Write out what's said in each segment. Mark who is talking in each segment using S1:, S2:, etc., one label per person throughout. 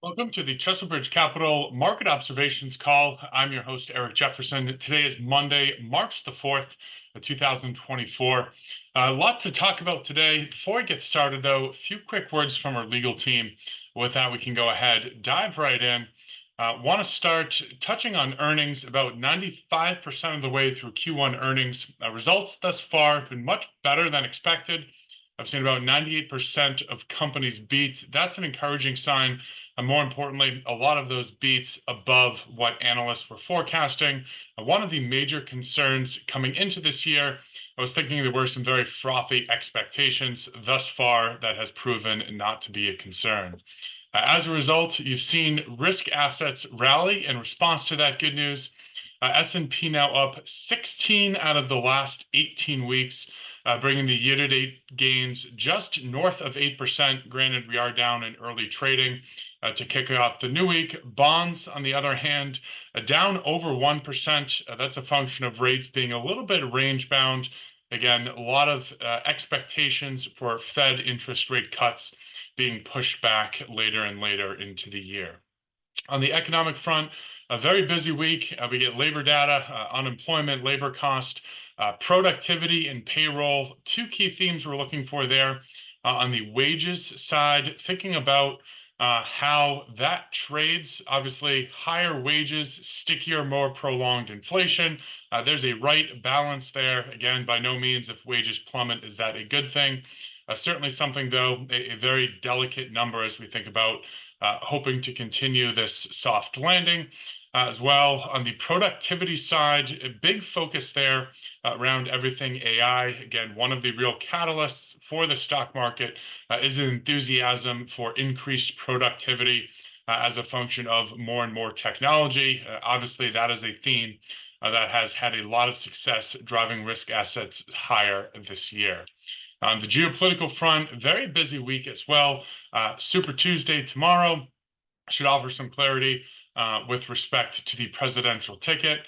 S1: Welcome to the Chesalbridge Capital Market Observations Call. I'm your host, Eric Jefferson. Today is Monday, March the 4th, 2024. A lot to talk about today. Before we get started, though, a few quick words from our legal team. With that, we can go ahead, dive right in. Want to start touching on earnings. About 95% of the way through Q1 earnings. Results thus far have been much better than expected. I've seen about 98% of companies beat. That's an encouraging sign. And more importantly, a lot of those beats above what analysts were forecasting. One of the major concerns coming into this year, I was thinking there were some very frothy expectations. Thus far, that has proven not to be a concern. As a result, you've seen risk assets rally in response to that good news. S&P now up 16 out of the last 18 weeks, bringing the year-to-date gains just north of 8%. Granted, we are down in early trading to kick off the new week. Bonds, on the other hand, down over 1%. That's a function of rates being a little bit range bound. Again, a lot of expectations for Fed interest rate cuts being pushed back later and later into the year. On the economic front, a very busy week. We get labor data, unemployment, labor cost, productivity, and payroll. Two key themes we're looking for there. On the wages side, thinking about how that trades. Obviously, higher wages, stickier, more prolonged inflation. There's a right balance there. Again, by no means, if wages plummet, is that a good thing? Certainly something, though, a very delicate number as we think about hoping to continue this soft landing. As well, on the productivity side, a big focus there around everything AI. Again, one of the real catalysts for the stock market is an enthusiasm for increased productivity as a function of more and more technology. Obviously, that is a theme that has had a lot of success driving risk assets higher this year. On the geopolitical front, very busy week as well. Super Tuesday tomorrow should offer some clarity with respect to the presidential ticket.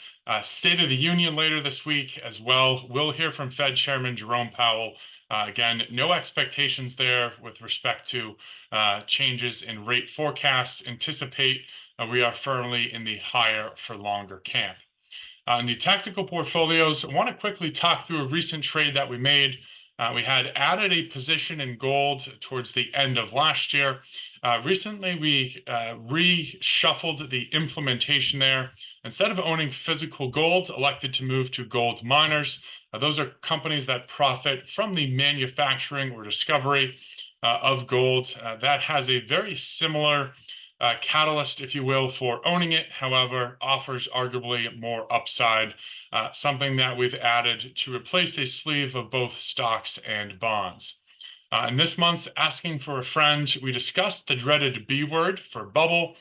S1: State of the Union later this week as well. We'll hear from Fed Chairman Jerome Powell. Again, no expectations there with respect to changes in rate forecasts. Anticipate we are firmly in the higher for longer camp. In the tactical portfolios, I want to quickly talk through a recent trade that we made. We had added a position in gold towards the end of last year. Recently, we reshuffled the implementation there. Instead of owning physical gold, elected to move to gold miners. Those are companies that profit from the manufacturing or discovery of gold. That has a very similar catalyst, if you will, for owning it. However, offers arguably more upside, something that we've added to replace a sleeve of both stocks and bonds. In this month's Asking for a Friend, we discussed the dreaded B word for bubble.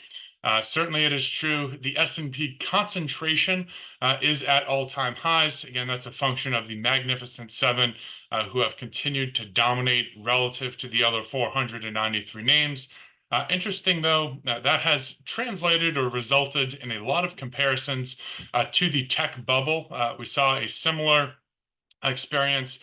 S1: Certainly, it is true. The S&P concentration is at all-time highs. Again, that's a function of the Magnificent Seven, who have continued to dominate relative to the other 493 names. Interesting, though, that has translated or resulted in a lot of comparisons to the tech bubble. We saw a similar experience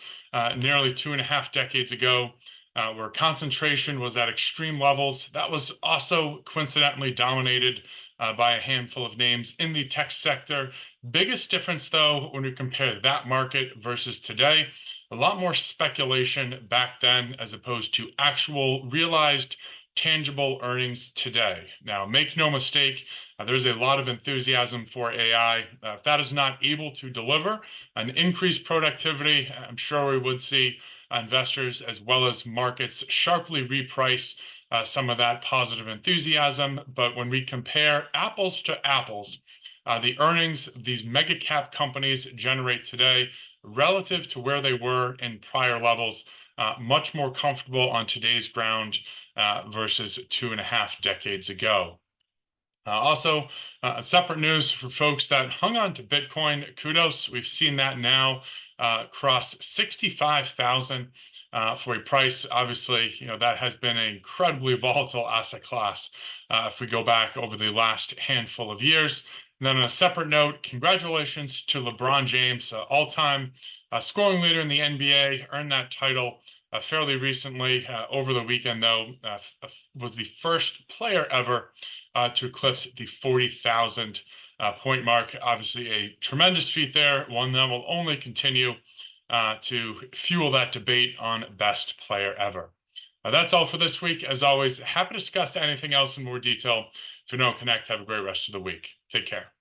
S1: nearly 2.5 decades ago, where concentration was at extreme levels. That was also coincidentally dominated by a handful of names in the tech sector. Biggest difference, though, when we compare that market versus today, a lot more speculation back then as opposed to actual realized tangible earnings today. Now, make no mistake, there's a lot of enthusiasm for AI. If that is not able to deliver an increased productivity, I'm sure we would see investors as well as markets sharply reprice some of that positive enthusiasm. But when we compare apples to apples, the earnings these mega cap companies generate today relative to where they were in prior levels, much more comfortable on today's ground versus 2.5 decades ago. Also, separate news for folks that hung on to Bitcoin. Kudos. We've seen that now cross 65,000 for a price. Obviously, that has been an incredibly volatile asset class if we go back over the last handful of years. And then on a separate note, congratulations to LeBron James, all-time scoring leader in the NBA, earned that title fairly recently. Over the weekend, though, was the first player ever to eclipse the 40,000 point mark. Obviously, a tremendous feat there, one that will only continue to fuel that debate on best player ever. That's all for this week. As always, happy to discuss anything else in more detail. If you don't connect, have a great rest of the week. Take care.